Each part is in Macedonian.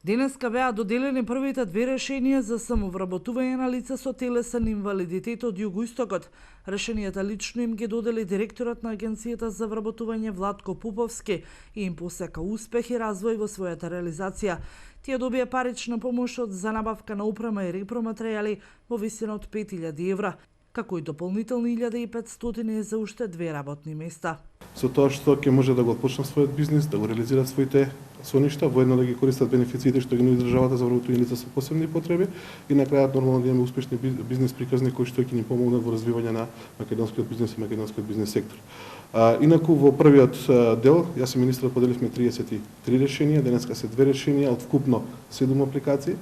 Денеска беа доделени првите две решенија за самовработување на лица со телесен инвалидитет од Југоистокот. Решенијата лично им ги додели директорот на Агенцијата за вработување Владко Пуповски и им посека успех и развој во својата реализација. Тие добија парична помош за набавка на опрема и репроматеријали во висина од 5000 евра, како и дополнителни 1500 за уште 2 работни места. Со тоа што ќе може да го почне својот бизнис, да го реализира своите соништа, воедно да ги користат бенефициите што ги нуди државата за вработување лица со посебни потреби и на крајот нормално да имаме успешни бизнис приказни кои што ќе ни помогнат во развивање на македонскиот бизнис и македонскиот бизнис сектор. Инаку во првиот дел, јас и министерот поделивме 33 решенија, денеска се 2 решенија од вкупно 7 апликации.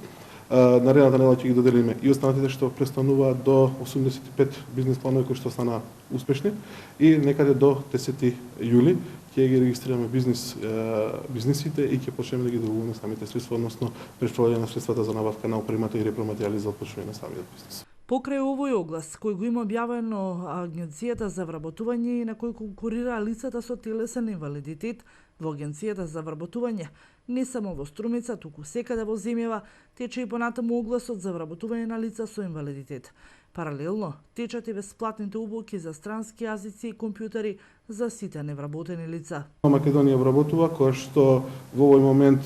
Наредната недела ќе ги доделиме и останатите што престануваат до 85 бизнис планови кои што стана успешни и некаде до 10 јули ќе ги регистрираме бизнисите и ќе почнеме да ги добиваме самите средства, односно префрлање на средствата за набавка на опремата и репроматеријали за отпочнување на самиот бизнис. Покрај овој оглас, кој го има објавено Агенцијата за вработување и на кој конкурира лицата со телесен инвалидитет во Агенцијата за вработување, не само во Струмица, туку секаде во земјава, тече и понатаму огласот за вработување на лица со инвалидитет. Паралелно, течат и бесплатните обуки за странски јазици и компјутери за сите невработени лица. Македонија вработува, која што во овој момент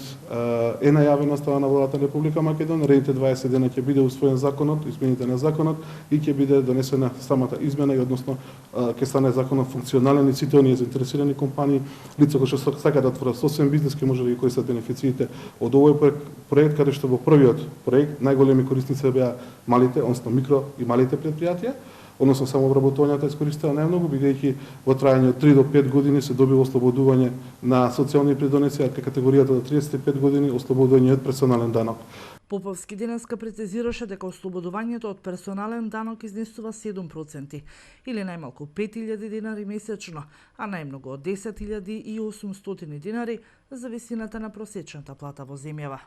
е најавена страна на владата на Република Македонија. Наредните 20 дена ќе биде усвоен законот, измените на законот и ќе биде донесена самата измена и односно ќе стане законот функционален и сите оние заинтересирани компании, лица кои што сакаат да отворат собствен бизнис, ќе може да ги користат бенефициите од овој проект, каде што во првиот проект најголеми корисници беа малите, односно микро и малите предпријатија, односно самовработувањето искористува најмногу, бидејќи во трајање од 3 до 5 години се добива ослободување на социјални придонеси, а категоријата до 35 години ослободување од персонален данок. Поповски денеска прецизираше дека ослободувањето од персонален данок изнесува 7% или најмалку 5000 динари месечно, а најмногу од 10.800 динари за висината на просечната плата во земјава.